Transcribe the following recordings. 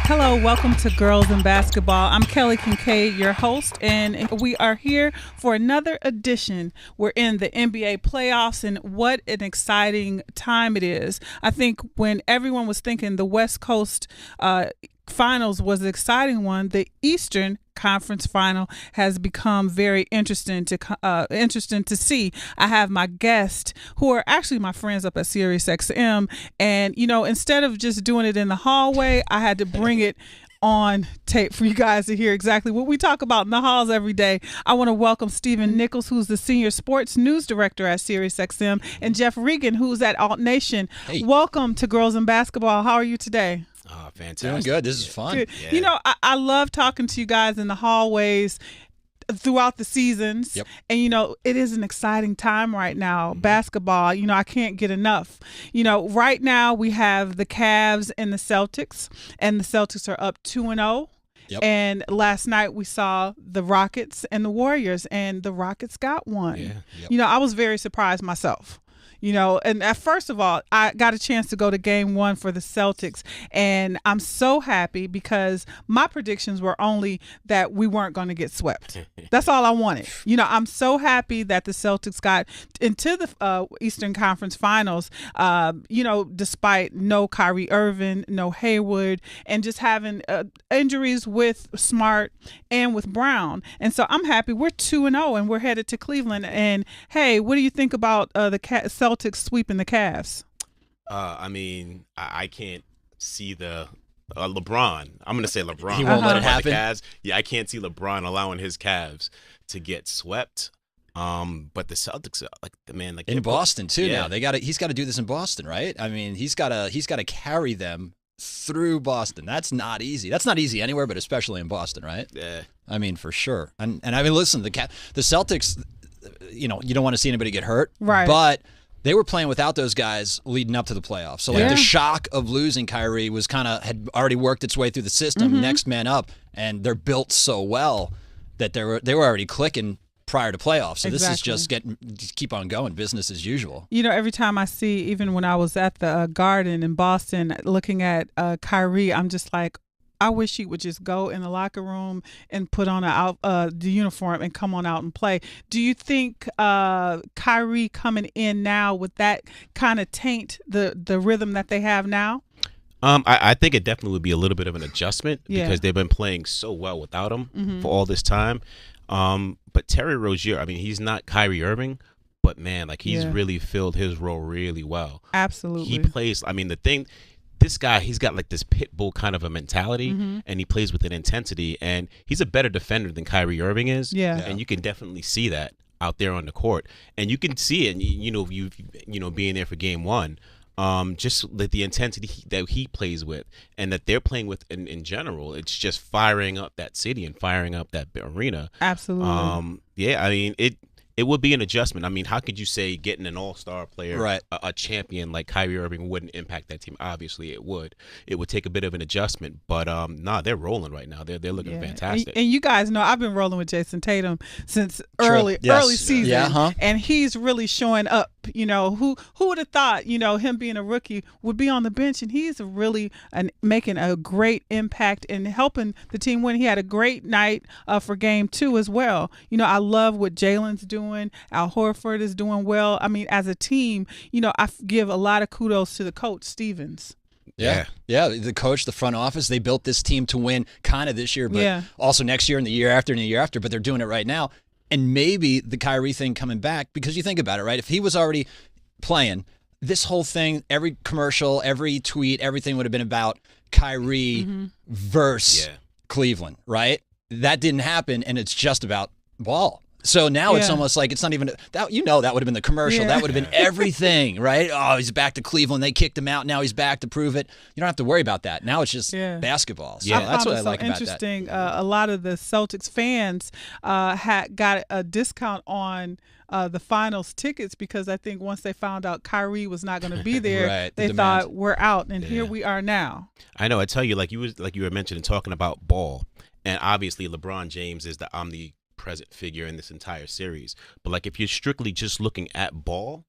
Hello, welcome to Girls in Basketball. I'm Kelly Kinkaid, your host, and we are here for another edition. We're in the NBA playoffs, and what an exciting time it is. I think when everyone was thinking the West Coast Finals was an exciting one, the Eastern Conference Final has become very interesting to see. I have my guests who are actually my friends up at SiriusXM, and instead of just doing it in the hallway, I had to bring it on tape for you guys to hear exactly what we talk about in the halls every day. I want to welcome Stephen Nichols, who's the senior sports news director at SiriusXM, and Jeff Regan, who's at Alt Nation. Hey. Welcome to Girls in Basketball. How are you today? Oh, fantastic. Doing good. This is fun. Yeah. I love talking to you guys in the hallways throughout the seasons. Yep. And, it is an exciting time right now. Mm-hmm. Basketball, I can't get enough. Right now we have the Cavs and the Celtics, and the Celtics are up 2-0. Yep. And last night we saw the Rockets and the Warriors, and the Rockets got one. Yeah. Yep. I was very surprised myself. And first of all, I got a chance to go to game one for the Celtics, and I'm so happy because my predictions were only that we weren't going to get swept. That's all I wanted. I'm so happy that the Celtics got into the Eastern Conference Finals, despite no Kyrie Irving, no Hayward, and just having injuries with Smart and with Brown. And so I'm happy. We're 2-0, and we're headed to Cleveland. And, hey, what do you think about the Celtics sweeping the Cavs? I can't see the LeBron. I'm going to say LeBron. He won't let it happen. Cavs. Yeah, I can't see LeBron allowing his Cavs to get swept. But the Celtics, in Boston too. Yeah. Now he's got to do this in Boston, right? I mean, he's got to carry them through Boston. That's not easy. That's not easy anywhere, but especially in Boston, right? Yeah. I mean, for sure. And I mean, listen, the Celtics. You don't want to see anybody get hurt, right? But they were playing without those guys leading up to the playoffs. So the shock of losing Kyrie had already worked its way through the system. Mm-hmm. Next man up, and they're built so well that they were already clicking prior to playoffs. So This is just keep on going, business as usual. Every time I see, even when I was at the Garden in Boston, looking at Kyrie, I'm just like, I wish he would just go in the locker room and put on the uniform and come on out and play. Do you think Kyrie coming in now, would that kind of taint the rhythm that they have now? I think it definitely would be a little bit of an adjustment because they've been playing so well without him for all this time. But Terry Rozier, he's not Kyrie Irving, but man, he's really filled his role really well. Absolutely. He plays, this guy, he's got this pit bull kind of a mentality, and he plays with an intensity, and he's a better defender than Kyrie Irving is. Yeah. And you can definitely see that out there on the court, and you can see it, you being there for game one, just the intensity that he plays with, and that they're playing with in general. It's just firing up that city and firing up that arena. Absolutely. It would be an adjustment. How could you say getting an all-star player, right, a champion like Kyrie Irving wouldn't impact that team? Obviously, it would. It would take a bit of an adjustment, but they're rolling right now. They're looking fantastic. And you guys know I've been rolling with Jason Tatum since early season, and he's really showing up. Who would have thought? Him being a rookie would be on the bench, and he's really making a great impact and helping the team win. He had a great night for game 2 as well. I love what Jalen's doing. Al Horford is doing well. As a team, I give a lot of kudos to the coach, Stevens. Yeah. The coach, the front office, they built this team to win kind of this year, but also next year and the year after, but they're doing it right now. And maybe the Kyrie thing coming back, because you think about it, right? If he was already playing, this whole thing, every commercial, every tweet, everything would have been about Kyrie versus Cleveland, right? That didn't happen, and it's just about ball. So now it's almost like it's not even that. That would have been the commercial. That would have been everything, right? Oh, he's back to Cleveland. They kicked him out. Now he's back to prove it. You don't have to worry about that. Now it's just basketball. So that's what I like about that. Interesting. A lot of the Celtics fans got a discount on the finals tickets because I think once they found out Kyrie was not going to be there, they thought we're out, and here we are now. I know. I tell you, like you were mentioning, talking about ball, and obviously LeBron James is the omnipresent present figure in this entire series. But like if you're strictly just looking at ball,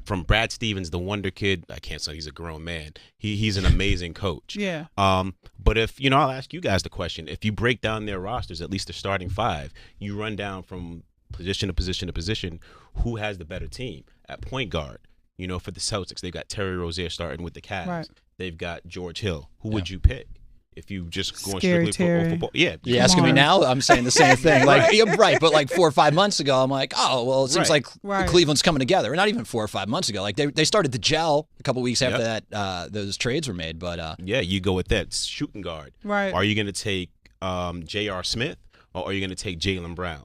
from Brad Stevens, the wonder kid, I can't say he's a grown man. He's an amazing coach. Yeah. But if I'll ask you guys the question: if you break down their rosters, at least their starting five, you run down from position to position to position, who has the better team at point guard? For the Celtics, they've got Terry Rozier starting with the Cavs. Right. They've got George Hill. Who would you pick? If you just going Scary strictly for football, you're asking me now. I'm saying the same thing. Like, right, but like 4 or 5 months ago, I'm like, oh, well, it seems like Cleveland's coming together. Or not even 4 or 5 months ago. Like they started to gel a couple weeks after that those trades were made. But you go with that shooting guard. Right? Are you going to take J.R. Smith or are you going to take Jaylen Brown?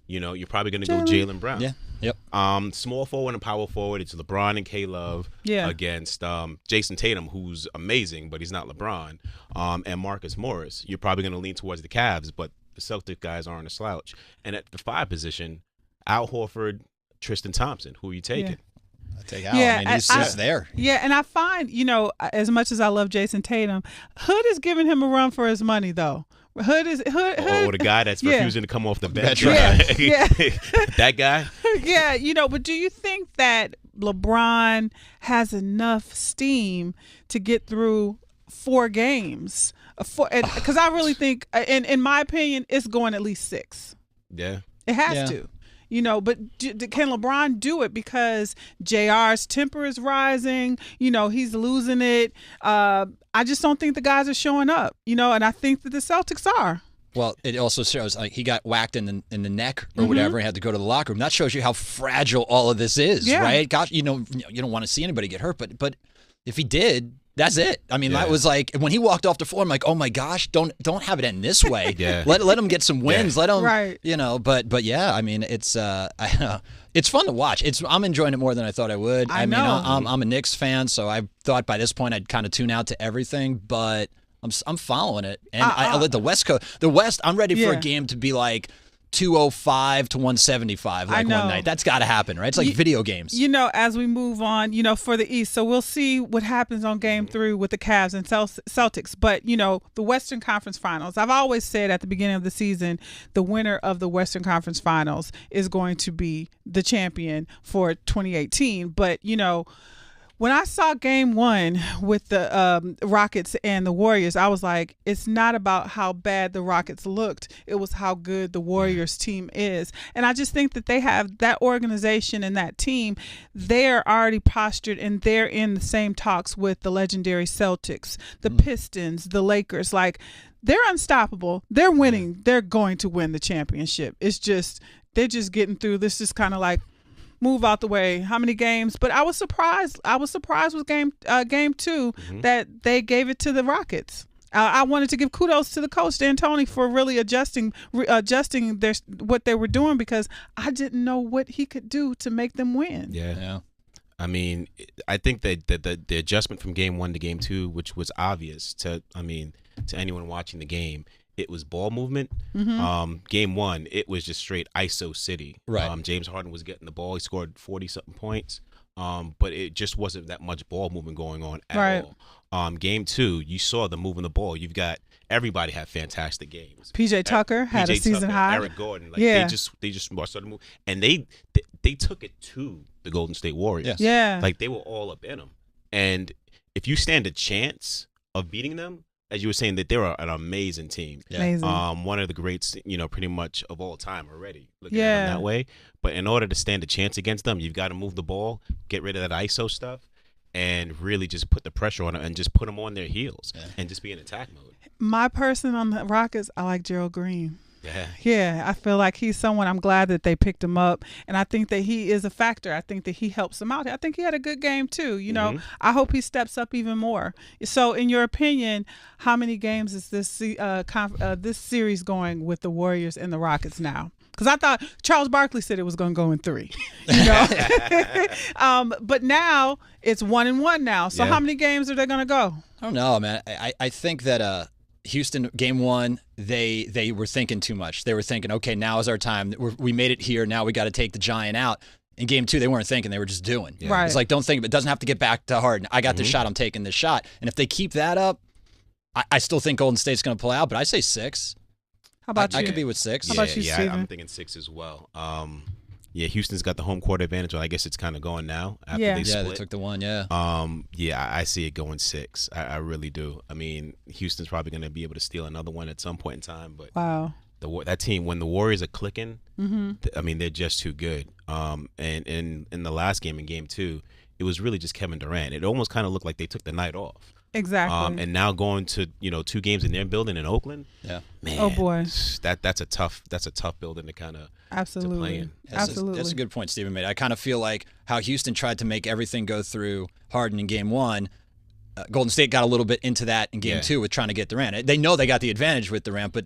You're probably going to go Jaylen Brown. Yeah. Yep. Small forward and power forward. It's LeBron and K-Love against Jason Tatum, who's amazing, but he's not LeBron. And Marcus Morris. You're probably going to lean towards the Cavs, but the Celtic guys aren't a slouch. And at the 5 position, Al Horford, Tristan Thompson. Who are you taking? I take Al. I mean, he's there. Yeah, and I find, as much as I love Jason Tatum, Hood is giving him a run for his money, though. Hood. Or the guy that's refusing to come off the bench. Yeah. That guy. Yeah, but do you think that LeBron has enough steam to get through 4 games? Because I really think, in my opinion, it's going at least 6. Yeah. It has to. But can LeBron do it? Because JR's temper is rising. He's losing it. I just don't think the guys are showing up. And I think that the Celtics are. Well, it also shows like he got whacked in the neck or whatever and had to go to the locker room. That shows you how fragile all of this is, right? Gosh, you don't want to see anybody get hurt, but if he did, that's it. I mean, that was like when he walked off the floor. I'm like, oh my gosh, don't have it end this way. Let him get some wins. Let him, But yeah, I mean, it's it's fun to watch. I'm enjoying it more than I thought I would. I mean, know. I'm a Knicks fan, so I thought by this point I'd kind of tune out to everything, but I'm following it. And I let the West Coast. The West, I'm ready for a game to be like 205 to 175 like one night. That's got to happen, right? It's like video games. As we move on, for the East. So we'll see what happens on Game 3 with the Cavs and Celtics. But, the Western Conference Finals. I've always said at the beginning of the season, the winner of the Western Conference Finals is going to be the champion for 2018. But, when I saw Game 1 with the Rockets and the Warriors, I was like, it's not about how bad the Rockets looked. It was how good the Warriors team is. And I just think that they have that organization and that team. They're already postured and they're in the same talks with the legendary Celtics, the Pistons, the Lakers. Like, they're unstoppable. They're winning. They're going to win the championship. It's just, they're just getting through. This is kind of like, move out the way. How many games? But I was surprised. With game 2 that they gave it to the Rockets. I wanted to give kudos to the coach D'Antoni for really adjusting what they were doing, because I didn't know what he could do to make them win. Yeah. I mean, I think that the adjustment from Game 1 to Game 2, which was obvious to anyone watching the game. It was ball movement. Game 1, it was just straight ISO city. Right. James Harden was getting the ball. He scored 40-something points. But it just wasn't that much ball movement going on at all. Game 2, you saw the moving the ball. You've got everybody had fantastic games. PJ Tucker had a season high. Eric Gordon, they just started moving, and they took it to the Golden State Warriors. Yeah, like they were all up in them. And if you stand a chance of beating them, as you were saying, that they're an amazing team. Amazing. One of the greats, pretty much of all time already. Looking at them that way. But in order to stand a chance against them, you've got to move the ball, get rid of that ISO stuff, and really just put the pressure on them and just put them on their heels and just be in attack mode. My person on the Rockets, I like Gerald Green. Yeah, I feel like he's someone. I'm glad that they picked him up, and I think that he is a factor. I think that he helps them out. I think he had a good game too. I hope he steps up even more. So, in your opinion, how many games is this series going with the Warriors and the Rockets now? Because I thought Charles Barkley said it was going to go in 3. But now it's 1-1 now. So how many games are they going to go? I don't know, man. I think that Houston, Game 1, they were thinking too much. They were thinking, okay, now is our time. We made it here. Now we got to take the Giant out. In Game 2, they weren't thinking. They were just doing. Right. It's like, don't think of it. It doesn't have to get back to Harden. I got this shot. I'm taking this shot. And if they keep that up, I still think Golden State's going to pull out, but I say 6. How about you? I could be with 6. How about you, Steven? I'm thinking 6 as well. Houston's got the home court advantage. Well, I guess it's kind of going now after they split. They took the one, I see it going 6. I really do. I mean, Houston's probably going to be able to steal another one at some point in time. But wow, that team, when the Warriors are clicking, mm-hmm. I mean, they're just too good. And in the last game, in Game 2, it was really just Kevin Durant. It almost kind of looked like they took the night off. Exactly. And now going to 2 games in their building in Oakland. Yeah. Man. Oh boy. That's a tough building to kind of absolutely to play in. Absolutely. That's a good point Steven made. I kind of feel like how Houston tried to make everything go through Harden in Game 1. Golden State got a little bit into that in Game 2 with trying to get Durant. They know they got the advantage with Durant, but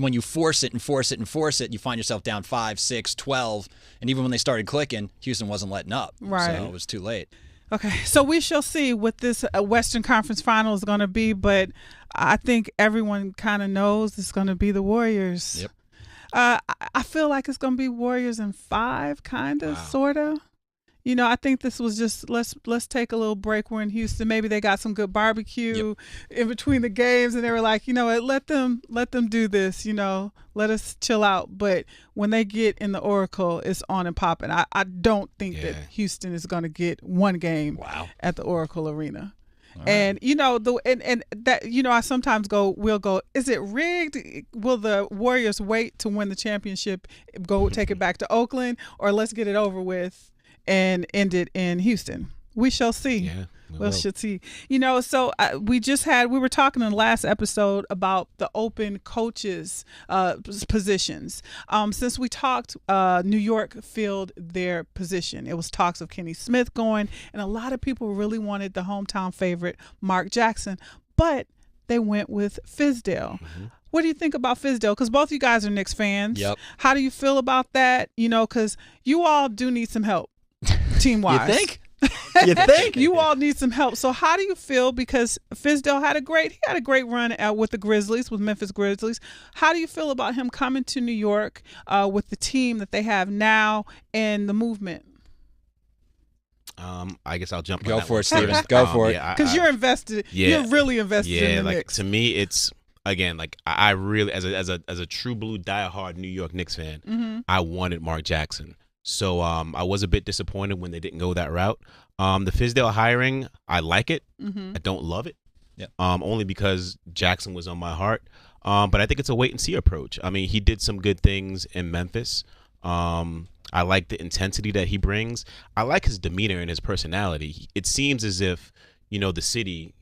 when you force it and force it and force it, you find yourself down 5, 6, 12, and even when they started clicking, Houston wasn't letting up. Right. So it was too late. Okay, so we shall see what this Western Conference Final is going to be, but I think everyone kind of knows it's going to be the Warriors. Yep. I feel like it's going to be Warriors in 5, kind of, sort of. I think this was just let's take a little break. We're in Houston. Maybe they got some good barbecue in between the games, and they were like, what, let them do this. Let us chill out. But when they get in the Oracle, it's on and popping. I don't think that Houston is going to get one game at the Oracle Arena. Right. And I sometimes we'll go, is it rigged? Will the Warriors wait to win the championship, take it back to Oakland, or let's get it over with and end it in Houston? We shall see. Yeah, we shall see. So we were talking in the last episode about the open coaches positions. Since we talked, New York filled their position. It was talks of Kenny Smith going, and a lot of people really wanted the hometown favorite, Mark Jackson, but they went with Fizdale. Mm-hmm. What do you think about Fizdale? Because both you guys are Knicks fans. Yep. How do you feel about that? Because you all do need some help. Team-wise. You think? You think? You all need some help. So how do you feel? Because Fizdale had a great run with the Grizzlies, with Memphis Grizzlies. How do you feel about him coming to New York with the team that they have now and the movement? I guess I'll jump. Go for it, Steven. Go for it. Because you're invested. Yeah, you're really invested in the Knicks. To me, it's again I really as a true blue diehard New York Knicks fan, mm-hmm. I wanted Mark Jackson. So I was a bit disappointed when they didn't go that route. The Fizdale hiring, I like it. Mm-hmm. I don't love it. Yeah. Only because Jackson was on my heart. But I think it's a wait and see approach. I mean, he did some good things in Memphis. I like the intensity that he brings. I like his demeanor and his personality. It seems as if, the city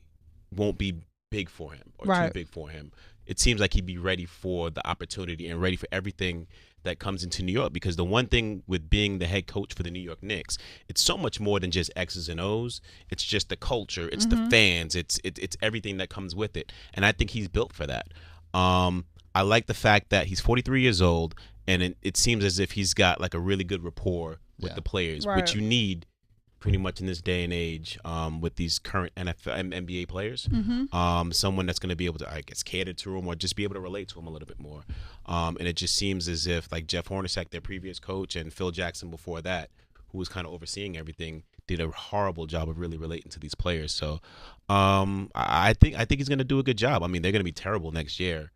won't be big for him or too big for him. It seems like he'd be ready for the opportunity and ready for everything that comes into New York, because the one thing with being the head coach for the New York Knicks, it's so much more than just X's and O's. It's just the culture, it's mm-hmm. the fans, it's everything that comes with it, and I think he's built for that. I like the fact that he's 43 years old, and it seems as if he's got like a really good rapport with the players, which you need pretty much in this day and age with these current NFL, NBA players. Mm-hmm. Someone that's going to be able to, I guess, cater to them or just be able to relate to them a little bit more. And it just seems as if like Jeff Hornacek, their previous coach, and Phil Jackson before that, who was kind of overseeing everything, did a horrible job of really relating to these players. So I think he's going to do a good job. I mean, they're going to be terrible next year.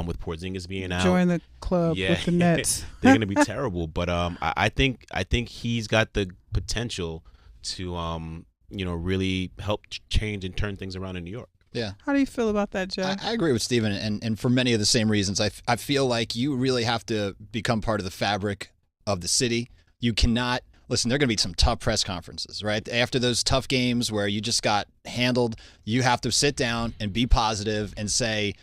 With Porzingis being out, join the club with the Nets. They're going to be terrible. But I think he's got the potential to really help change and turn things around in New York. Yeah. How do you feel about that, Jeff? I agree with Steven, and for many of the same reasons. I feel like you really have to become part of the fabric of the city. You cannot listen. There are going to be some tough press conferences, right? After those tough games where you just got handled, you have to sit down and be positive and say,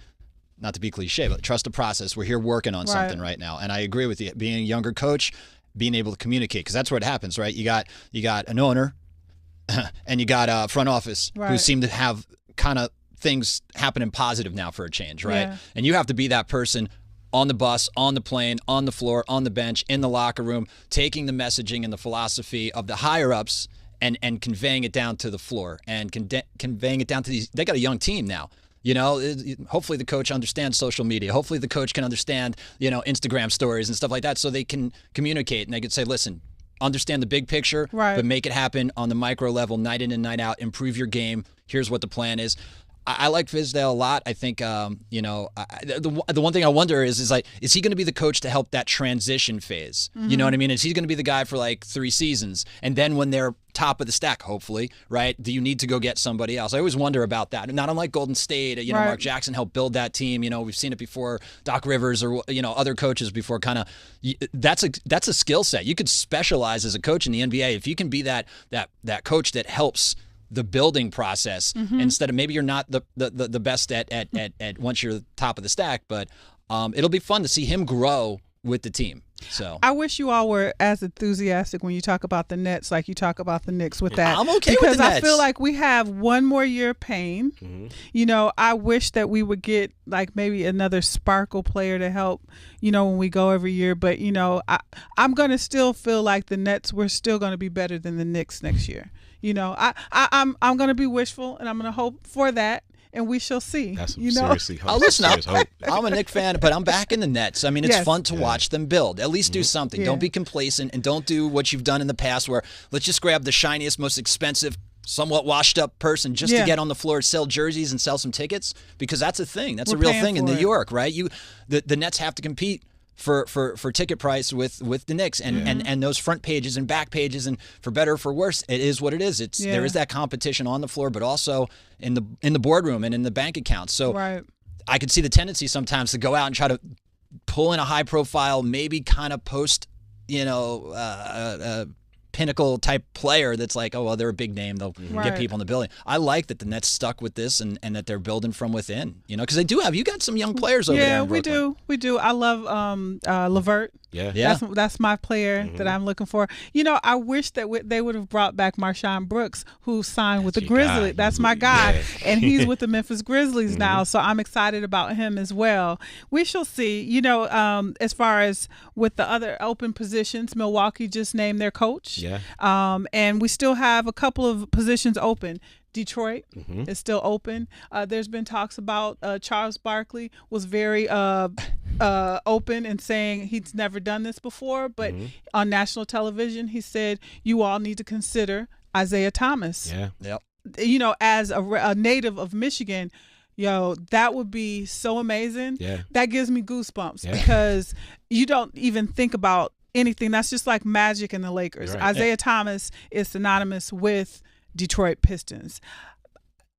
not to be cliche, but trust the process. We're here working on something right now. And I agree with you. Being a younger coach, being able to communicate, because that's what happens, right? You got an owner and you got a front office who seem to have kind of things happening positive now for a change, right? Yeah. And you have to be that person on the bus, on the plane, on the floor, on the bench, in the locker room, taking the messaging and the philosophy of the higher-ups and conveying it down to the floor and conveying it down to these. They got a young team now. Hopefully the coach understands social media. Hopefully the coach can understand, Instagram stories and stuff like that, so they can communicate and they can say, listen, understand the big picture, but make it happen on the micro level, night in and night out. Improve your game. Here's what the plan is. I like Fizdale a lot. I think, the one thing I wonder is like, is he going to be the coach to help that transition phase? You know what I mean? Is he going to be the guy for like 3 seasons? And then when they're top of the stack, hopefully, right, do you need to go get somebody else? I always wonder about that. Not unlike Golden State, right. Mark Jackson helped build that team. We've seen it before. Doc Rivers or, other coaches before kind of, that's a skill set. You could specialize as a coach in the NBA. If you can be that coach that helps the building process instead of, maybe you're not the best at once you're top of the stack, but it'll be fun to see him grow with the team. So I wish you all were as enthusiastic when you talk about the Nets like you talk about the Knicks with that. I'm okay because with the Nets. I feel like we have one more year of pain. I wish that we would get like maybe another sparkle player to help, when we go every year. But, I'm going to still feel like the Nets, we're still going to be better than the Knicks next year. I'm going to be wishful, and I'm going to hope for that. And we shall see. That's seriously hope. Oh, listen, I'm a Knick fan, but I'm back in the Nets. I mean, it's fun to watch them build. At least do something. Yeah. Don't be complacent, and don't do what you've done in the past where let's just grab the shiniest, most expensive, somewhat washed up person just to get on the floor, sell jerseys and sell some tickets, because that's a thing. That's a real thing in New York, right? The Nets have to compete for ticket price with the Knicks and those front pages and back pages, and for better or for worse, it is what it is. There is that competition on the floor, but also in the boardroom and in the bank accounts. So I could see the tendency sometimes to go out and try to pull in a high profile, maybe kind of post, pinnacle type player that's like, oh, well, they're a big name, they'll get people in the building. I like that the Nets stuck with this and that they're building from within, because they do have, you got some young players over there in Brooklyn. we do. I love Levert. That's my player that I'm looking for. I wish that they would have brought back Marshawn Brooks, who signed with the Grizzlies. That's my guy, and he's with the Memphis Grizzlies now. So I'm excited about him as well. We shall see. As far as with the other open positions, Milwaukee just named their coach. And we still have a couple of positions open. Detroit is still open. There's been talks about Charles Barkley was very open and saying he's never done this before, but on national television he said you all need to consider Isaiah Thomas. As a native of Michigan, that would be so amazing. That gives me goosebumps because you don't even think about anything. That's just like Magic and the Lakers. Isaiah Thomas is synonymous with Detroit Pistons.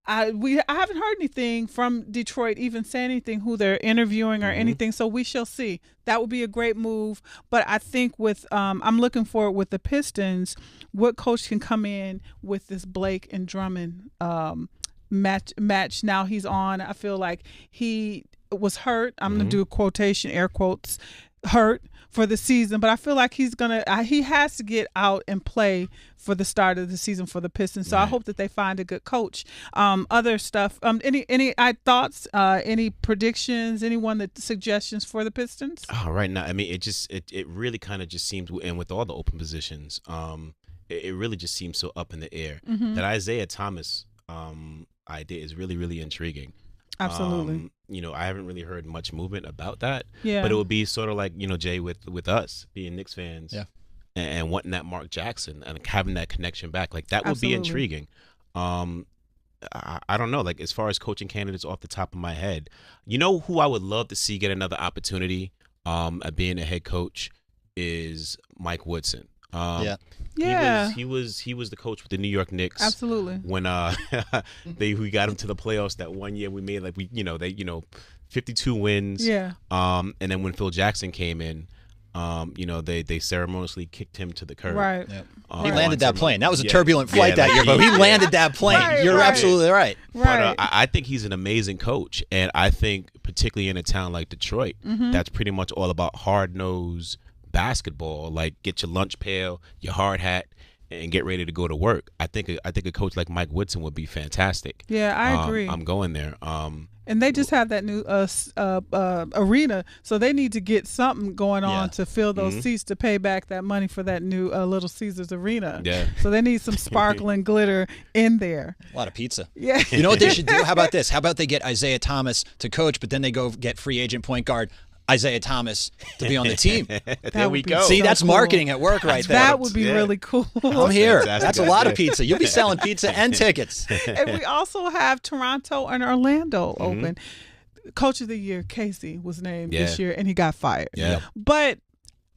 I haven't heard anything from Detroit even say anything who they're interviewing or anything, so we shall see. That would be a great move, but I think with I'm looking forward with the Pistons, what coach can come in with this Blake and Drummond match now he's on. I feel like he was hurt. I'm going to do a quotation, air quotes, hurt for the season, but I feel like he has to get out and play for the start of the season for the Pistons. So I hope that they find a good coach. Other stuff. Any thoughts? Any predictions? Suggestions for the Pistons? Right now, I mean, it really kind of just seems, and with all the open positions, it really just seems so up in the air. That Isaiah Thomas idea is really, really intriguing. Absolutely. I haven't really heard much movement about that. But it would be sort of like, Jay, with us being Knicks fans and wanting that Mark Jackson and having that connection back. Like, that would be intriguing. I don't know. Like, as far as coaching candidates off the top of my head, who I would love to see get another opportunity at being a head coach is Mike Woodson. He was the coach with the New York Knicks. Absolutely. When we got him to the playoffs that one year, we made 52 wins. And then when Phil Jackson came in, they ceremoniously kicked him to the curb. Right. He landed that plane. That was a turbulent flight that year, but he landed that plane. You're absolutely right. But I think he's an amazing coach, and I think particularly in a town like Detroit, that's pretty much all about hard-nosed basketball. Like, get your lunch pail, your hard hat, and get ready to go to work. I think a coach like Mike Woodson would be fantastic. I agree. I'm going there. And they just have that new arena, so they need to get something going on to fill those seats to pay back that money for that new Little Caesars arena. So they need some sparkle and glitter in there. A lot of pizza. You know what they should do? How about this? How about they get Isaiah Thomas to coach, but then they go get free agent point guard Isaiah Thomas to be on the team. There we go. See, that's marketing at work right there. That would be really cool. I'm here. That's a lot of pizza. You'll be selling pizza and tickets. And we also have Toronto and Orlando open. Coach of the Year, Casey, was named this year, and he got fired. Yeah. But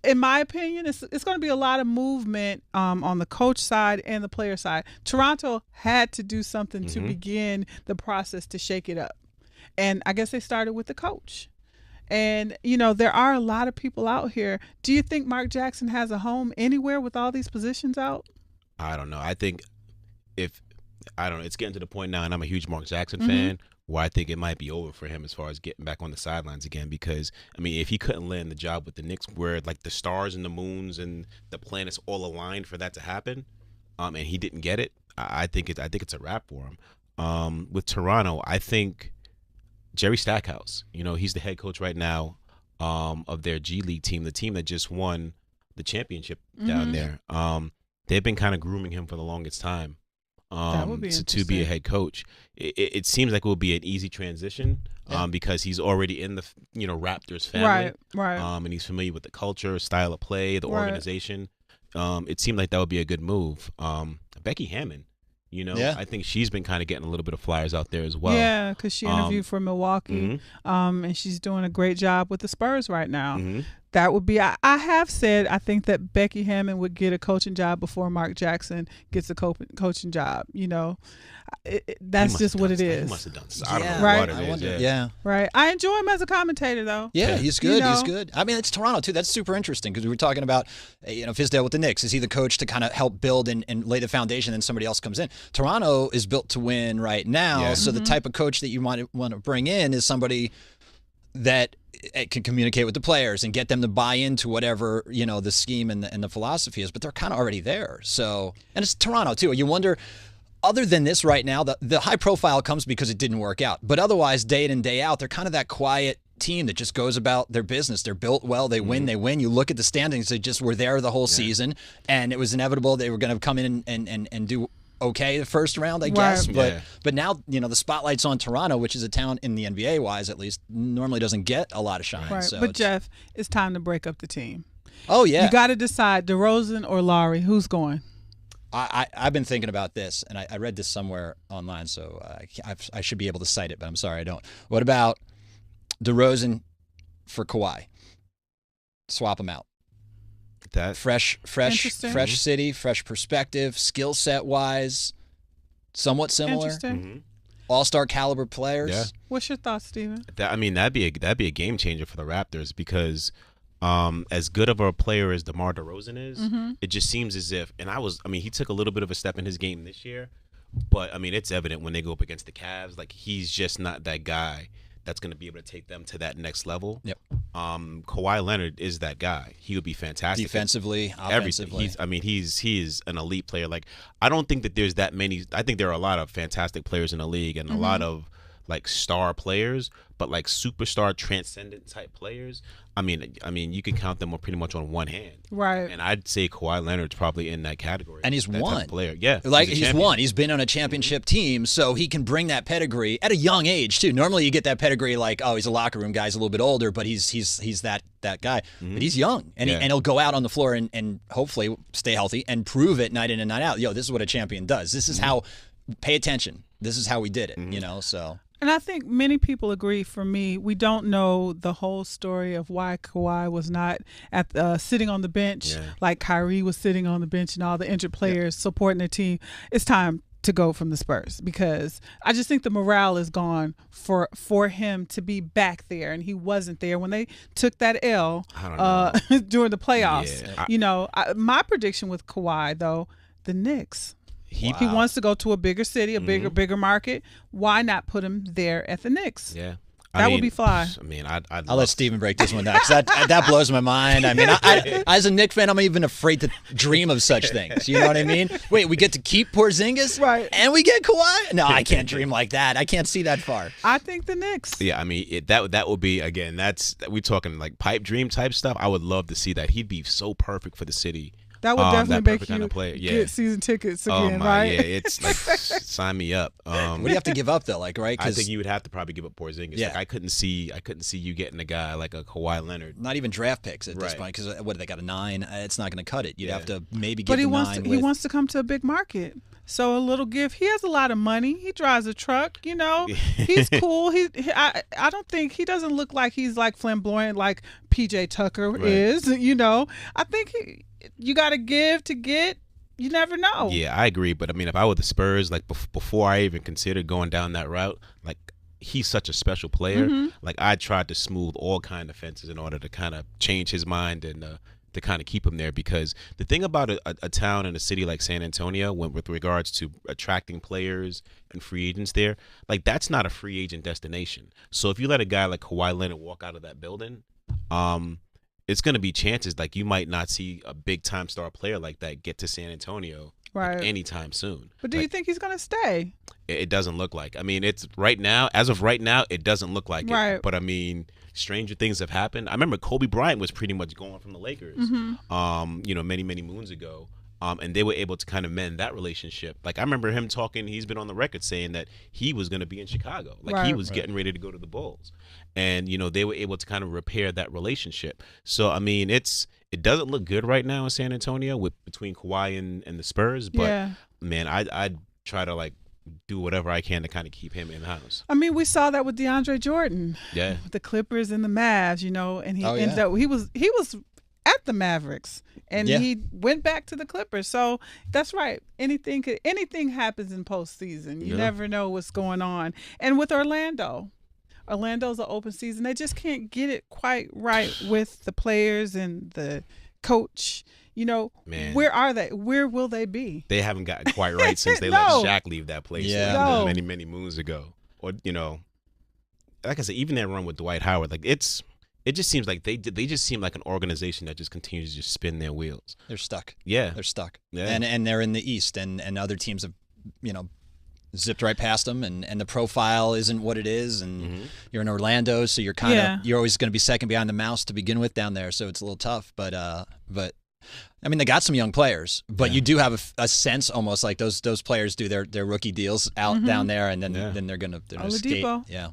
in my opinion, it's going to be a lot of movement on the coach side and the player side. Toronto had to do something to begin the process to shake it up. And I guess they started with the coach. And, there are a lot of people out here. Do you think Mark Jackson has a home anywhere with all these positions out? I don't know. I think it's getting to the point now, and I'm a huge Mark Jackson fan, where I think it might be over for him as far as getting back on the sidelines again. Because, if he couldn't land the job with the Knicks where, like, the stars and the moons and the planets all aligned for that to happen, and he didn't get it, I think it's a wrap for him. With Toronto, I think Jerry Stackhouse, he's the head coach right now of their G League team, the team that just won the championship down there. They've been kind of grooming him for the longest time. That would be to be a head coach. It seems like it will be an easy transition because he's already in the Raptors family, right, and he's familiar with the culture, style of play, the organization. It seemed like that would be a good move. Becky Hammon, I think she's been kind of getting a little bit of flyers out there as well. Yeah, because she interviewed for Milwaukee, and she's doing a great job with the Spurs right now. That would be, I have said, I think that Becky Hammon would get a coaching job before Mark Jackson gets a coaching job. That's just what it is. He must have done. I don't know right? what it is. Right. I enjoy him as a commentator, though. Yeah, he's good. He's good. It's Toronto, too. That's super interesting because we were talking about, Fizdale with the Knicks. Is he the coach to kind of help build and lay the foundation, and somebody else comes in? Toronto is built to win right now, so the type of coach that you might want to bring in is somebody that can communicate with the players and get them to buy into whatever, the scheme and the philosophy is, but they're kind of already there. So, and it's Toronto too. You wonder, other than this right now, the high profile comes because it didn't work out. But otherwise, day in and day out, they're kind of that quiet team that just goes about their business. They're built well. They win. You look at the standings. They just were there the whole season, and it was inevitable they were going to come in and do okay the first round, I guess. But now, the spotlight's on Toronto, which is a town in the NBA wise, at least, normally doesn't get a lot of shine. Right. So but Jeff, it's time to break up the team. Oh yeah, you got to decide DeRozan or Lowry. Who's going? I've been thinking about this, and I read this somewhere online, so I should be able to cite it, but I'm sorry I don't. What about DeRozan for Kawhi? Swap them out. That fresh city, fresh perspective, skill set wise, somewhat similar. All-star caliber players. Yeah. What's your thoughts, Steven? That'd be a game changer for the Raptors because as good of a player as DeMar DeRozan is, it just seems as if, he took a little bit of a step in his game this year, but it's evident when they go up against the Cavs, like he's just not that guy that's going to be able to take them to that next level. Yep. Kawhi Leonard is that guy. He would be fantastic. Defensively, offensively. He is an elite player. Like, I don't think that there's that many. I think there are a lot of fantastic players in the league and a lot of like star players, but like superstar transcendent type players. You can count them pretty much on one hand. Right. And I'd say Kawhi Leonard's probably in that category. And he's won. Player. Yeah. Like he's won. He's been on a championship team, so he can bring that pedigree at a young age too. Normally you get that pedigree like, oh, he's a locker room guy, he's a little bit older, but he's that guy. But he's young. And he'll go out on the floor and hopefully stay healthy and prove it night in and night out. Yo, this is what a champion does. This is how, pay attention. This is how we did it, so. And I think many people agree. For me, we don't know the whole story of why Kawhi was not at sitting on the bench like Kyrie was sitting on the bench and all the injured players supporting their team. It's time to go from the Spurs because I just think the morale is gone for him to be back there, and he wasn't there when they took that L during the playoffs. Yeah. My prediction with Kawhi, though, the Knicks. He wants to go to a bigger city, a bigger market. Why not put him there at the Knicks? Yeah. That would be fly. I'll let Steven break this one down because that blows my mind. I as a Knicks fan, I'm even afraid to dream of such things. You know what I mean? Wait, we get to keep Porzingis? Right. And we get Kawhi? No, I can't dream like that. I can't see that far. I think the Knicks. Yeah, that would be, again, we talking like pipe dream type stuff. I would love to see that. He'd be so perfect for the city. That would definitely make you kind of player. get season tickets again, right? Yeah, it's like sign me up. What do you have to give up though? Like, right? I think you would have to probably give up Porzingis. Yeah. Like, I couldn't see you getting a guy like a Kawhi Leonard. Not even draft picks at this point, because what, they got a 9? It's not going to cut it. You'd have to maybe get the 9. He wants to come to a big market. So a little gift. He has a lot of money. He drives a truck. You know, he's cool. I don't think he doesn't look like he's like flamboyant like PJ Tucker is. You know, I think you got to give to get. You never know. Yeah, I agree. But I mean, if I were the Spurs, like before I even considered going down that route, like he's such a special player. Mm-hmm. Like I tried to smooth all kind of fences in order to kind of change his mind and to kind of keep him there, because the thing about a town and a city like San Antonio, with regards to attracting players and free agents there, like that's not a free agent destination. So if you let a guy like Kawhi Leonard walk out of that building, it's going to be chances like you might not see a big time star player like that get to San Antonio anytime soon. But do you think he's going to stay? It doesn't look like. I mean, it's right now, as of right now, it doesn't look like it. But I mean, stranger things have happened. I remember Kobe Bryant was pretty much going from the Lakers, many, many moons ago. And they were able to kind of mend that relationship. Like I remember him talking, he's been on the record saying that he was going to be in Chicago. Like he was getting ready to go to the Bulls. And, they were able to kind of repair that relationship. So, I mean, it doesn't look good right now in San Antonio between Kawhi and the Spurs. But, man, I'd try to, like, do whatever I can to kind of keep him in the house. I mean, we saw that with DeAndre Jordan. Yeah. The Clippers and the Mavs, and he ended up, he was at the Mavericks and he went back to the Clippers. So that's right. Anything happens in postseason. You never know what's going on. And with Orlando's an open season. They just can't get it quite right with the players and the coach. Man, where are they? Where will they be? They haven't gotten quite right since they let Shaq leave that place many, many moons ago. Or, like I said, even that run with Dwight Howard, like it just seems like they just seem like an organization that just continues to just spin their wheels. They're stuck. Yeah. They're stuck. Yeah. And they're in the East, and other teams have, zipped right past them, and the profile isn't what it is, and you're in Orlando, so you're you're always going to be second behind the mouse to begin with down there, so it's a little tough. But I mean, they got some young players, but you do have a sense almost like those players do their rookie deals out down there, and then they're gonna skate. Yeah.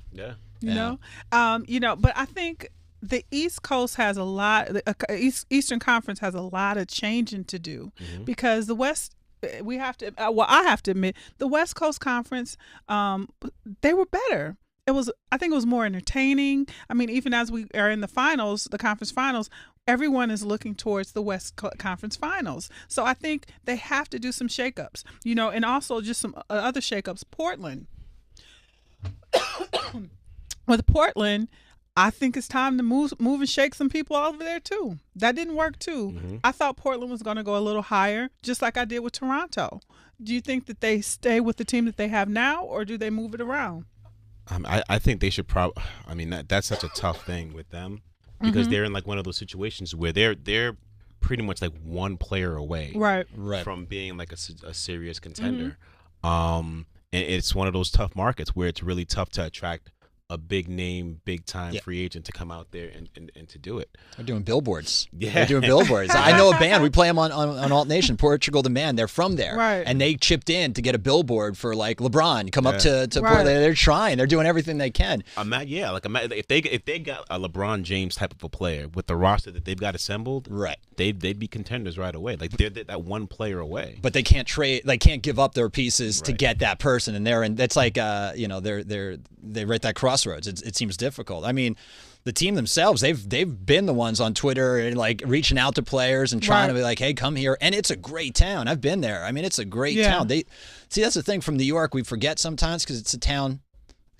But I think the East Coast has a lot. Eastern Conference has a lot of changing to do because the West. I have to admit, the West Coast Conference, they were better. I think it was more entertaining. I mean, even as we are in the finals, the conference finals, everyone is looking towards the West Conference Finals. So I think they have to do some shakeups, and also just some other shakeups. Portland. With Portland, I think it's time to move and shake some people over there too. That didn't work too. I thought Portland was going to go a little higher, just like I did with Toronto. Do you think that they stay with the team that they have now, or do they move it around? I think they should probably. I mean, that's such a tough thing with them because they're in like one of those situations where they're pretty much like one player away, right, from being like a serious contender. And it's one of those tough markets where it's really tough to attract a big name, big time free agent to come out there and to do it. They're doing billboards. Yeah. They're doing billboards. I know a band. We play them on Alt Nation, Portugal the Man. They're from there. Right. And they chipped in to get a billboard for like LeBron. Come up to Portland. They're trying. They're doing everything they can. If they got a LeBron James type of a player with the roster that they've got assembled, they'd be contenders right away. Like they're that one player away. But they can't trade. They can't give up their pieces to get that person. And that's like they're right that crossroads. It seems difficult. I mean, the team themselves, they've been the ones on Twitter and like reaching out to players and trying to be like, hey, come here. And it's a great town. I've been there. I mean, it's a great town. That's the thing from New York we forget sometimes because it's a town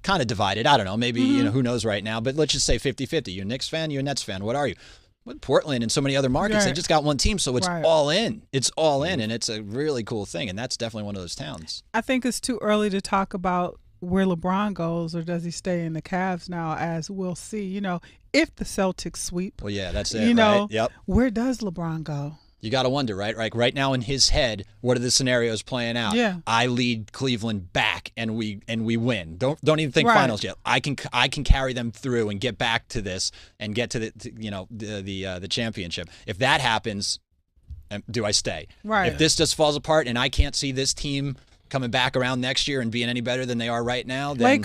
kind of divided. I don't know. Maybe who knows right now. But let's just say 50-50. You're a Knicks fan. You're a Nets fan. What are you? With Portland and so many other markets, they just got one team, so it's all in. It's all in, and it's a really cool thing. And that's definitely one of those towns. I think it's too early to talk about where LeBron goes, or does he stay in the Cavs now, as we'll see, if the Celtics sweep. Well, yeah, that's it, right? Yep. Where does LeBron go? You got to wonder, right? Like right now in his head, what are the scenarios playing out? Yeah. I lead Cleveland back and we win. Don't even think finals yet. I can carry them through and get back to this and get to the championship. If that happens, do I stay? Right. If this just falls apart and I can't see this team coming back around next year and being any better than they are right now, then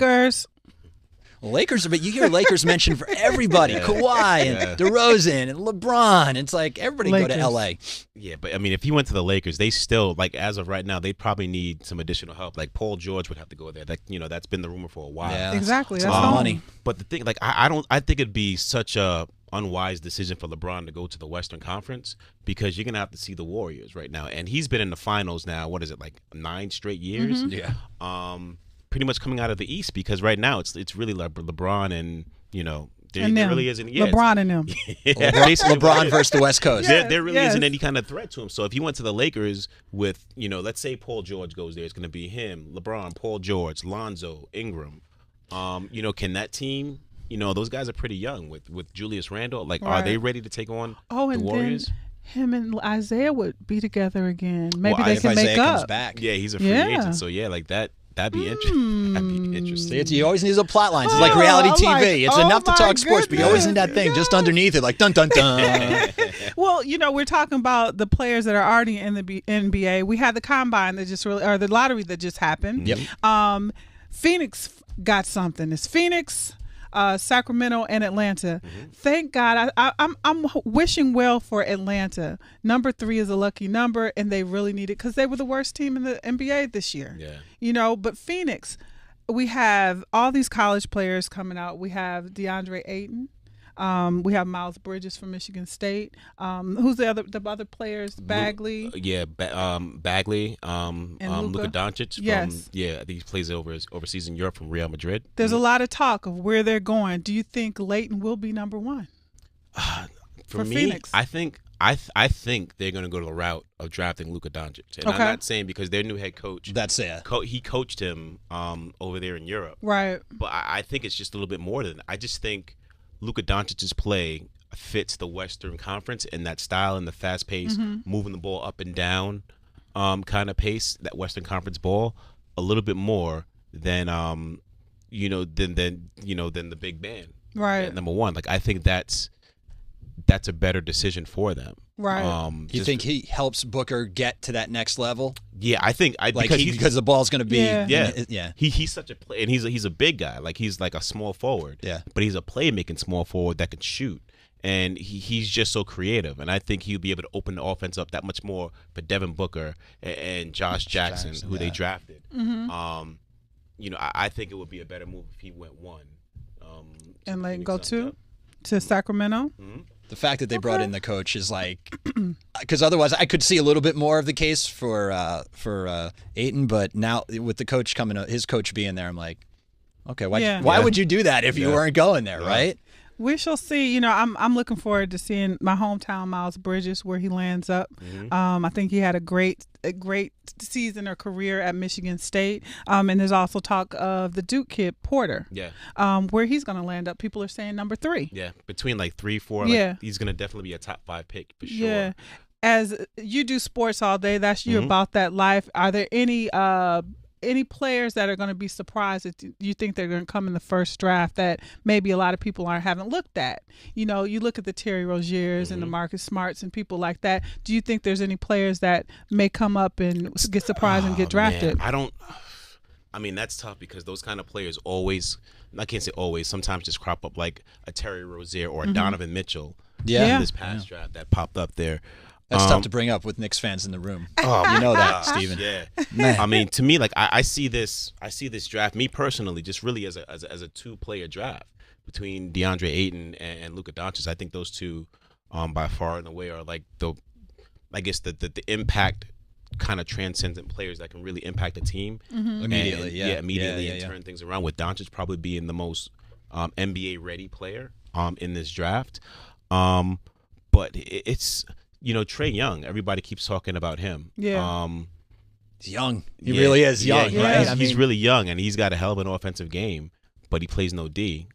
Lakers, but you hear Lakers mentioned for everybody, Kawhi and DeRozan and LeBron. It's like everybody go to L.A. Yeah, but I mean, if he went to the Lakers, they still, like, as of right now, they probably need some additional help. Like Paul George would have to go there. That, you know, that's been the rumor for a while. Yeah, exactly. That's money. But the thing, like, I think it'd be such a unwise decision for LeBron to go to the Western Conference, because you're gonna have to see the Warriors right now, and he's been in the finals now. What is it, like 9 straight years? Yeah. Pretty much coming out of the East, because right now it's really like LeBron and, you know, there really isn't. Yeah, LeBron and them. LeBron versus the West Coast. There really isn't any kind of threat to him. So if he went to the Lakers with, you know, let's say Paul George goes there, it's going to be him, LeBron, Paul George, Lonzo, Ingram. You know, can that team? You know, those guys are pretty young with Julius Randle. Like, are they ready to take on the Warriors? Then him and Isaiah would be together again. Maybe they if can Isaiah make up. comes back. Yeah, he's a free agent. So yeah, like that. That'd be interesting. That'd be interesting. You always need those plot lines. It's like reality TV. It's enough to talk sports, but you always need that thing just underneath it, like dun dun dun. Well, you know, we're talking about the players that are already in the NBA. We had the combine that just or the lottery that just happened. Yep. Phoenix got something. It's Phoenix, Sacramento, and Atlanta. Thank God. I'm wishing well for Atlanta. Number 3 is a lucky number, and they really need it because they were the worst team in the NBA this year. Yeah. You know, but Phoenix, we have all these college players coming out. We have DeAndre Ayton. We have Miles Bridges from Michigan State. Who's the other players? Bagley. Bagley. Luka Doncic. Yes. I think he plays overseas in Europe from Real Madrid. There's a lot of talk of where they're going. Do you think Layton will be number 1? For me, Phoenix? I think they're going to go to the route of drafting Luka Doncic. And I'm not saying because their new head coach. That's it. He coached him over there in Europe. Right. But I think it's just a little bit more than that. I just think Luka Doncic's play fits the Western Conference in that style and the fast pace, moving the ball up and down kind of pace, that Western Conference ball, a little bit more than than the big man. Right. Number 1. Like, I think that's a better decision for them. Right. You think he helps Booker get to that next level? Yeah, I think because the ball's going to be He's such a play, and he's a big guy. Like, he's like a small forward. Yeah. But he's a playmaking small forward that can shoot, and he's just so creative. And I think he'll be able to open the offense up that much more for Devin Booker and Josh Jackson, who they drafted. You know, I think it would be a better move if he went 1. And like go to Sacramento. The fact that they brought in the coach is like, because otherwise I could see a little bit more of the case for Ayton, but now with the coach his coach being there, I'm like, okay, why would you do that if you weren't going there, right? We shall see. You know, I'm looking forward to seeing my hometown Miles Bridges where he lands up. I think he had a great season or career at Michigan State. And there's also talk of the Duke kid Porter. Yeah. Where he's going to land up. People are saying number 3. Yeah, between like 3, 4. Like, he's going to definitely be a top 5 pick for sure. Yeah. As you do sports all day, that's you about that life. Are there any players that are going to be surprised that you think they're going to come in the first draft that maybe a lot of people haven't looked at? You know, you look at the Terry Roziers and the Marcus Smarts and people like that. Do you think there's any players that may come up and get surprised and get drafted? Man. I mean, that's tough because those kind of players always, I can't say always, sometimes just crop up, like a Terry Rozier or a Donovan Mitchell. In this past draft that popped up there. That's tough to bring up with Knicks fans in the room. Oh, you know that, Steven. Yeah. Man. I mean, to me, like I see this draft, me personally, just really as a 2-player draft between DeAndre Ayton and Luka Doncic. I think those two, by far and away, are like the impact kind of transcendent players that can really impact a team immediately. And turn things around. With Doncic probably being the most NBA ready player in this draft, but it's. You know, Trae Young, everybody keeps talking about him. Yeah. He's young. He really is young, right? He's really young, and he's got a hell of an offensive game, but he plays no D.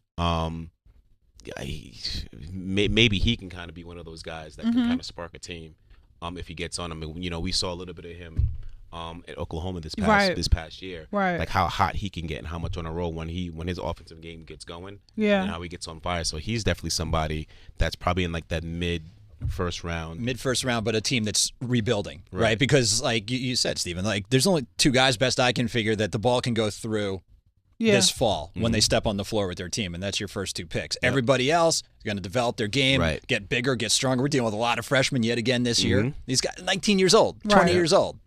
Maybe he can kind of be one of those guys that can kind of spark a team if he gets on him. You know, we saw a little bit of him at Oklahoma this past year. Right. Like how hot he can get and how much on a roll when his offensive game gets going. Yeah. And how he gets on fire. So he's definitely somebody that's probably in like that mid first round, mid-first round, but a team that's rebuilding, right? Because like you said, Stephen, like there's only two guys, best I can figure, that the ball can go through this fall when they step on the floor with their team, and that's your first two picks. Yep. Everybody else is going to develop their game, get bigger, get stronger. We're dealing with a lot of freshmen yet again this year. These guys, 19 years old, 20 years old,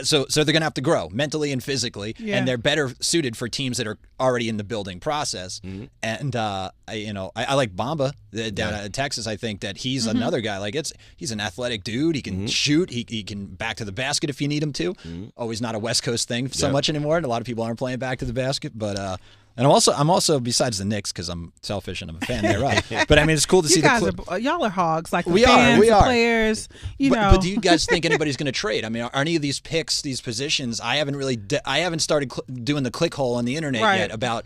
so they're going to have to grow mentally and physically, and they're better suited for teams that are already in the building process. And I like Bamba down at Texas. I think that he's another guy. Like he's an athletic dude. He can shoot. He can back to the basket if you need him to. Always not a West Coast thing so much anymore. And a lot of people aren't playing back to the basket, but. And I'm also besides the Knicks, because I'm selfish and I'm a fan thereof. But I mean, it's cool to see y'all are hogs, like we fans, are players. But do you guys think anybody's going to trade? I mean, are any of these picks, these positions? I haven't started doing the click hole on the internet yet about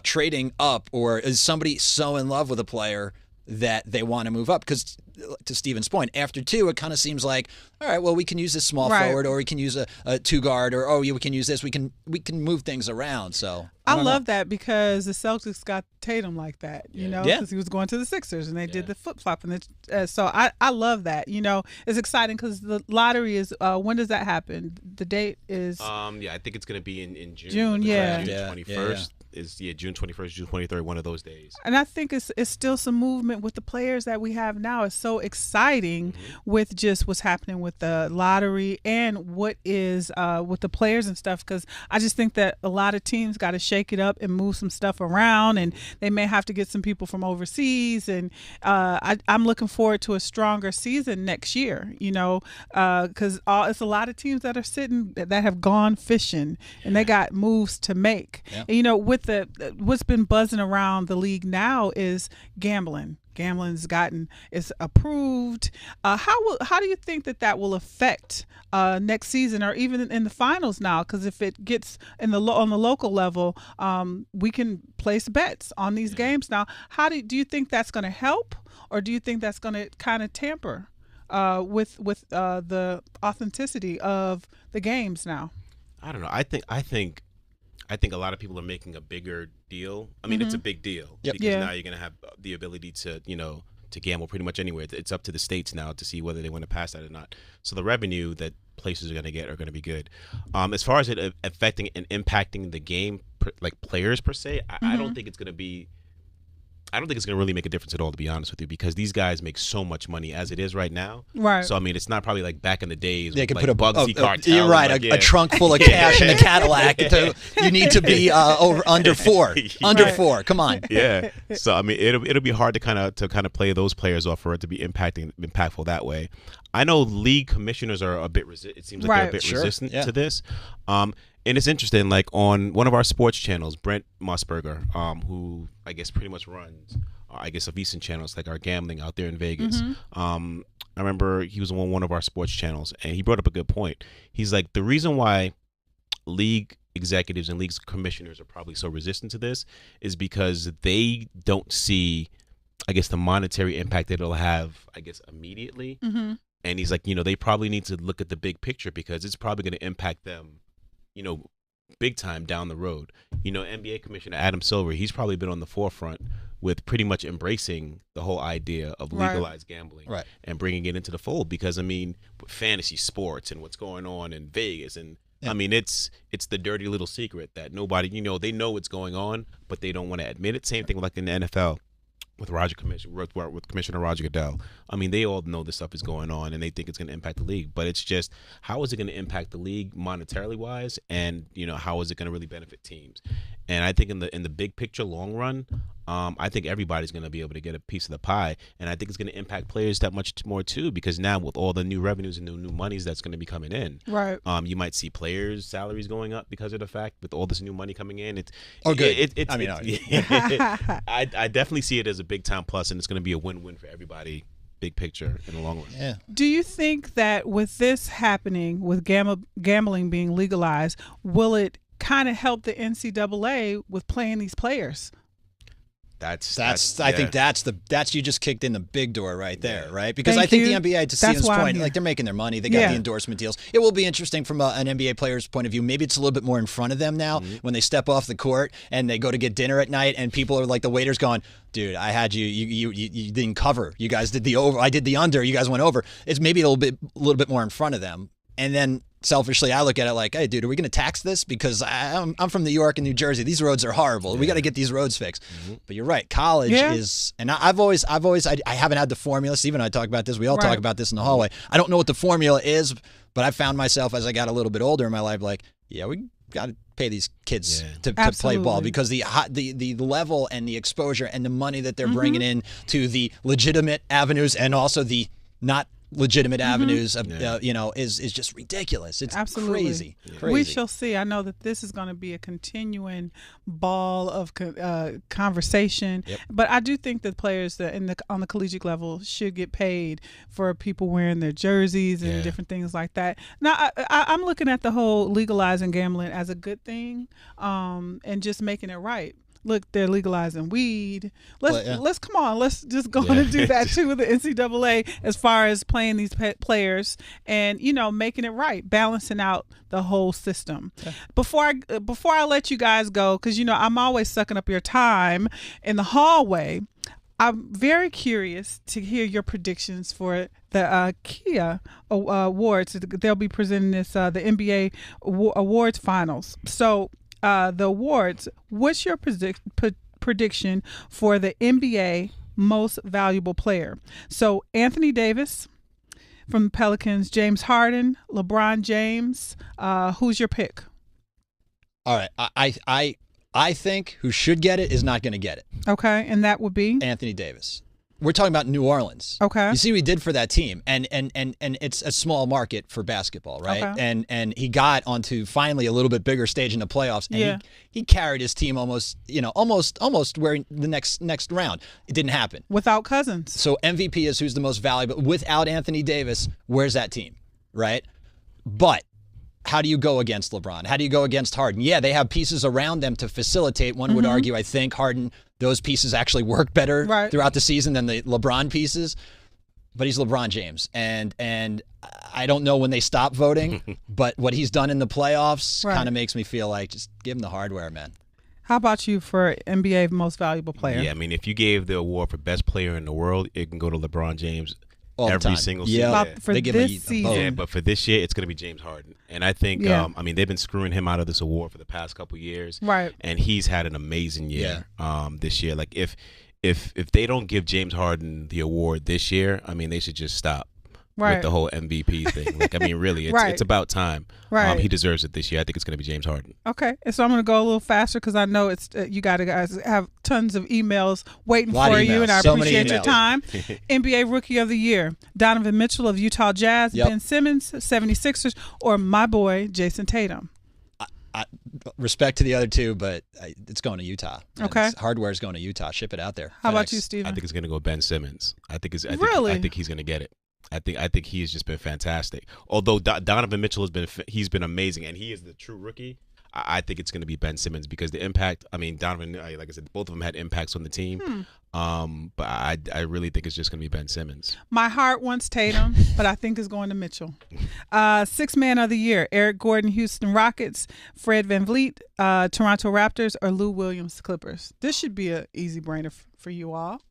trading up, or is somebody so in love with a player that they want to move up? Because to Steven's point, after 2, it kind of seems like, all right, well, we can use this small forward, or we can use a 2 guard, or we can use this. We can move things around. So I love that, because the Celtics got Tatum like that, because he was going to the Sixers and they did the flip flop, and so I love that. It's exciting because the lottery is when does that happen? The date is I think it's going to be in June. June 21st. Is June 21st, June 23rd, one of those days. And I think it's still some movement with the players that we have now. It's so exciting with just what's happening with the lottery and what is with the players and stuff, because I just think that a lot of teams got to shake it up and move some stuff around, and they may have to get some people from overseas, and I'm looking forward to a stronger season next year, because it's a lot of teams that are sitting that have gone fishing and they got moves to make. And, with what's been buzzing around the league now is gambling. Gambling's it's approved. How do you think that will affect next season, or even in the finals now? Because if it gets on the local level, we can place bets on these games now. How do you think that's going to help, or do you think that's going to kind of tamper with the authenticity of the games now? I don't know. I think a lot of people are making a bigger deal. I mean, it's a big deal because now you're going to have the ability to, to gamble pretty much anywhere. It's up to the states now to see whether they want to pass that or not. So the revenue that places are going to get are going to be good. As far as it affecting and impacting the game, like players per se, I don't think it's going to be. I don't think it's going to really make a difference at all, to be honest with you, because these guys make so much money as it is right now. Right. So, I mean, it's not probably like back in the days they with could like put Bugsy Cartel. You're right, a trunk full of cash in a Cadillac. You need to be under 4. Under 4, come on. Yeah. So, I mean, it'll be hard to kind of play those players off for it to be impactful that way. I know league commissioners are a bit it seems like they're a bit resistant to this. And it's interesting, like on one of our sports channels, Brent Musburger, who I guess pretty much runs, a VEASAN channel. It's like our gambling out there in Vegas. I remember he was on one of our sports channels, and he brought up a good point. He's like, the reason why league executives and league commissioners are probably so resistant to this is because they don't see, I guess, the monetary impact that it'll have, I guess, immediately. And he's like, they probably need to look at the big picture because it's probably going to impact them, big time down the road. NBA Commissioner Adam Silver, he's probably been on the forefront with pretty much embracing the whole idea of legalized gambling and bringing it into the fold because, I mean, fantasy sports and what's going on in Vegas and I mean, it's the dirty little secret that nobody, they know what's going on, but they don't want to admit it. Same thing like in the NFL. With Commissioner Roger Goodell. I mean, they all know this stuff is going on and they think it's going to impact the league. But it's just, how is it going to impact the league monetarily wise? And, how is it going to really benefit teams? And I think in the big picture, long run, I think everybody's going to be able to get a piece of the pie. And I think it's going to impact players that much more too, because now with all the new revenues and the new monies that's going to be coming in, you might see players' salaries going up because of the fact with all this new money coming in. I definitely see it as a big time plus, and it's going to be a win-win for everybody. Big picture in the long run. Yeah. Do you think that with this happening, with gambling being legalized, will it kind of help the NCAA with playing these players? I think that's you just kicked in the big door right there, right? Because I think the NBA, to Steven's point, like they're making their money. They got the endorsement deals. It will be interesting from an NBA player's point of view. Maybe it's a little bit more in front of them now when they step off the court and they go to get dinner at night and people are like, the waiter's going, dude, I had you didn't cover. You guys did the over. I did the under. You guys went over. It's maybe a little bit more in front of them. And then selfishly, I look at it like, hey, dude, are we going to tax this? Because I'm from New York and New Jersey. These roads are horrible. We got to get these roads fixed. But you're right. College is, and I haven't had the formula. Steve and I talk about this. We all talk about this in the hallway. I don't know what the formula is, but I found myself as I got a little bit older in my life, like, yeah, we got to pay these kids to play ball because the level and the exposure and the money that they're bringing in to the legitimate avenues and also the not legitimate avenues of, is just ridiculous. It's crazy. We shall see. I know that this is going to be a continuing ball of conversation, but I do think that players that on the collegiate level should get paid for people wearing their jerseys and different things like that. Now, I'm looking at the whole legalizing gambling as a good thing, and just making it right. Look, they're legalizing weed. Let's come on. Let's just go on and do that too with the NCAA as far as playing these players and making it right, balancing out the whole system. Yeah. Before I let you guys go, because I'm always sucking up your time in the hallway. I'm very curious to hear your predictions for the Kia Awards. They'll be presenting this the NBA Awards Finals. So. The awards, what's your prediction for the NBA most valuable player? So Anthony Davis from the Pelicans, James Harden, LeBron James. Who's your pick? All right. I think who should get it is not going to get it. Okay, and that would be? Anthony Davis. We're talking about New Orleans. Okay. You see what he did for that team. And it's a small market for basketball, right? Okay. And he got onto finally a little bit bigger stage in the playoffs. And he carried his team almost where the next round. It didn't happen. Without Cousins. So MVP is who's the most valuable. Without Anthony Davis, where's that team? Right? But how do you go against LeBron? How do you go against Harden? Yeah, they have pieces around them to facilitate. One would argue, I think, Harden, those pieces actually work better throughout the season than the LeBron pieces. But he's LeBron James. And I don't know when they stop voting, but what he's done in the playoffs kind of makes me feel like just give him the hardware, man. How about you for NBA Most Valuable Player? Yeah, I mean, if you gave the award for best player in the world, it can go to LeBron James. Every single season. Yeah, for this season. Yeah, but for this year, it's going to be James Harden. And I think, they've been screwing him out of this award for the past couple of years. Right. And he's had an amazing year this year. Like, if they don't give James Harden the award this year, I mean, they should just stop with the whole MVP thing. Like, I mean, really, it's about time. Right. He deserves it this year. I think it's going to be James Harden. Okay. And so I'm going to go a little faster because I know it's you guys have tons of emails waiting for you, and I appreciate your time. NBA Rookie of the Year, Donovan Mitchell of Utah Jazz, Ben Simmons, 76ers, or my boy, Jason Tatum. Respect to the other two, but it's going to Utah. Okay. Hardware is going to Utah. Ship it out there. How about you, Steven? I think it's going to go Ben Simmons. I think he's going to get it. I think he has just been fantastic. Although Donovan Mitchell he's been amazing, and he is the true rookie. I think it's going to be Ben Simmons because the impact. I mean, Donovan, like I said, both of them had impacts on the team. But I really think it's just going to be Ben Simmons. My heart wants Tatum, but I think it's going to Mitchell. Sixth Man of the Year: Eric Gordon, Houston Rockets; Fred VanVleet, Toronto Raptors; or Lou Williams, Clippers. This should be an easy brainer for you all.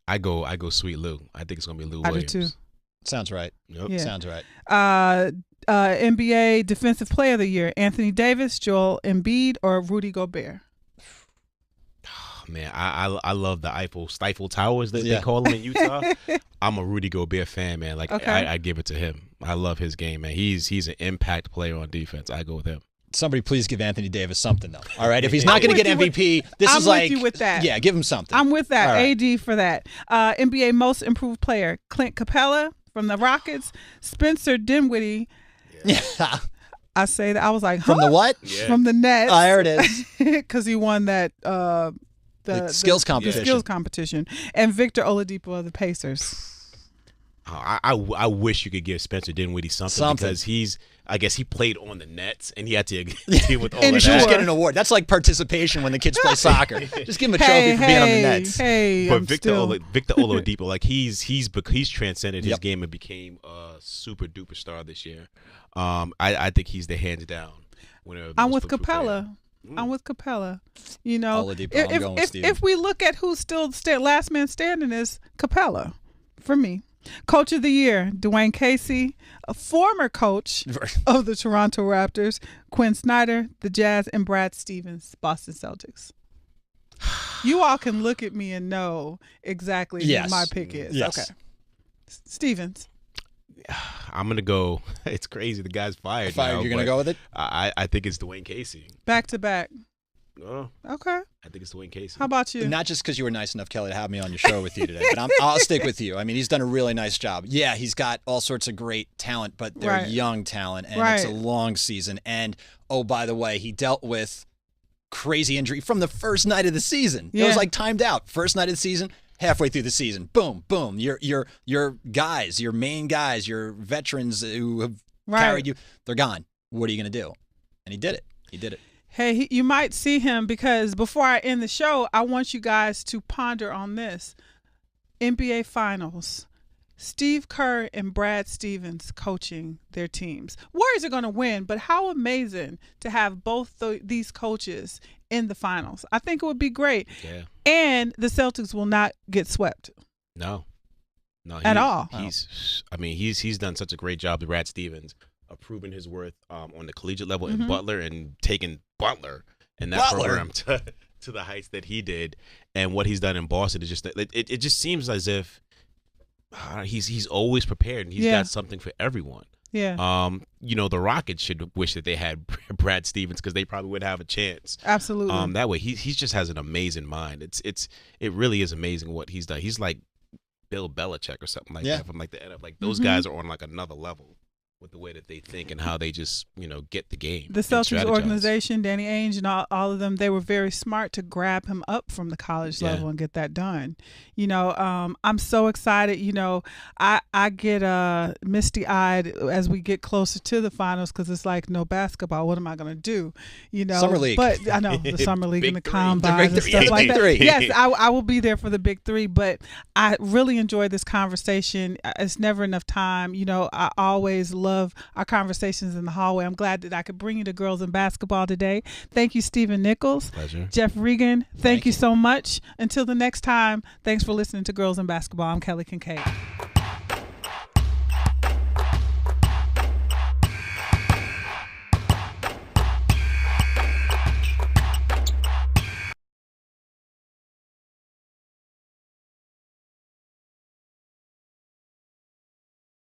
I go Sweet Lou. I think it's going to be Lou Williams. I do too. Sounds right. Yep. Yeah. Sounds right. NBA Defensive Player of the Year: Anthony Davis, Joel Embiid, or Rudy Gobert. Oh, man, I love the Eiffel Towers that they call them in Utah. I'm a Rudy Gobert fan, man. Like I give it to him. I love his game, man. He's an impact player on defense. I go with him. Somebody please give Anthony Davis something, though. All right? If he's not going to get MVP, this is like... I'm with you with that. Yeah, give him something. I'm with that. Right. AD for that. NBA Most Improved Player: Clint Capella from the Rockets, Spencer Dinwiddie. Yeah. I say that. I was like, From the what? Yeah. From the Nets. Oh, there it is. Because he won that... the skills competition. The skills competition. And Victor Oladipo of the Pacers. I wish you could give Spencer Dinwiddie something because I guess he played on the Nets and he had to deal with all of that. He should get an award. That's like participation when the kids play soccer. Just give him a trophy for being on the Nets. But Victor Oladipo, like he's transcended his game and became a super duper star this year. I think he's the hands down winner. I'm with Capella. I'm with Capella. You know, Oladipo, I'm going with Steve. If we look at who's still last man standing is Capella for me. Coach of the Year, Dwayne Casey, a former coach of the Toronto Raptors, Quinn Snyder, the Jazz, and Brad Stevens, Boston Celtics. You all can look at me and know exactly who my pick is. Yes. Okay. Stevens. I'm going to go. It's crazy. The guy's fired. You're going to go with it? I think it's Dwayne Casey. Back to back. Oh, okay. I think it's Dwayne Casey. How about you? Not just because you were nice enough, Kelly, to have me on your show with you today, but I'll stick with you. I mean, he's done a really nice job. Yeah, he's got all sorts of great talent, but they're young talent, and it's a long season. And, oh, by the way, he dealt with crazy injury from the first night of the season. It was like timed out. First night of the season, halfway through the season, boom, boom. Your guys, your main guys, your veterans who have carried you, they're gone. What are you going to do? And he did it. He did it. Hey, you might see him because before I end the show, I want you guys to ponder on this. NBA Finals. Steve Kerr and Brad Stevens coaching their teams. Warriors are going to win, but how amazing to have both these coaches in the finals. I think it would be great. Yeah. And the Celtics will not get swept. No, at all. He's done such a great job with Brad Stevens of proving his worth on the collegiate level in Butler and taking Butler and that program to the heights that he did, and what he's done in Boston is just it just seems as if he's always prepared and he's got something for everyone. Yeah. The Rockets should wish that they had Brad Stevens because they probably would have a chance. Absolutely. That way he just has an amazing mind. It really is amazing what he's done. He's like Bill Belichick or something like that from like the NFL. Like those guys are on like another level with the way that they think and how they just, get the game. The Celtics organization, Danny Ainge and all of them, they were very smart to grab him up from the college level and get that done. I'm so excited. I get misty-eyed as we get closer to the finals because it's like no basketball. What am I going to do? Summer League. But I know the Summer League and the combine and stuff like that. Yes, I will be there for the big three, but I really enjoyed this conversation. It's never enough time. I always love our conversations in the hallway. I'm glad that I could bring you to Girls in Basketball today. Thank you, Stephen Nichols. Pleasure. Jeff Regan, thank you so much. Until the next time, thanks for listening to Girls in Basketball. I'm Kelly Kinkaid.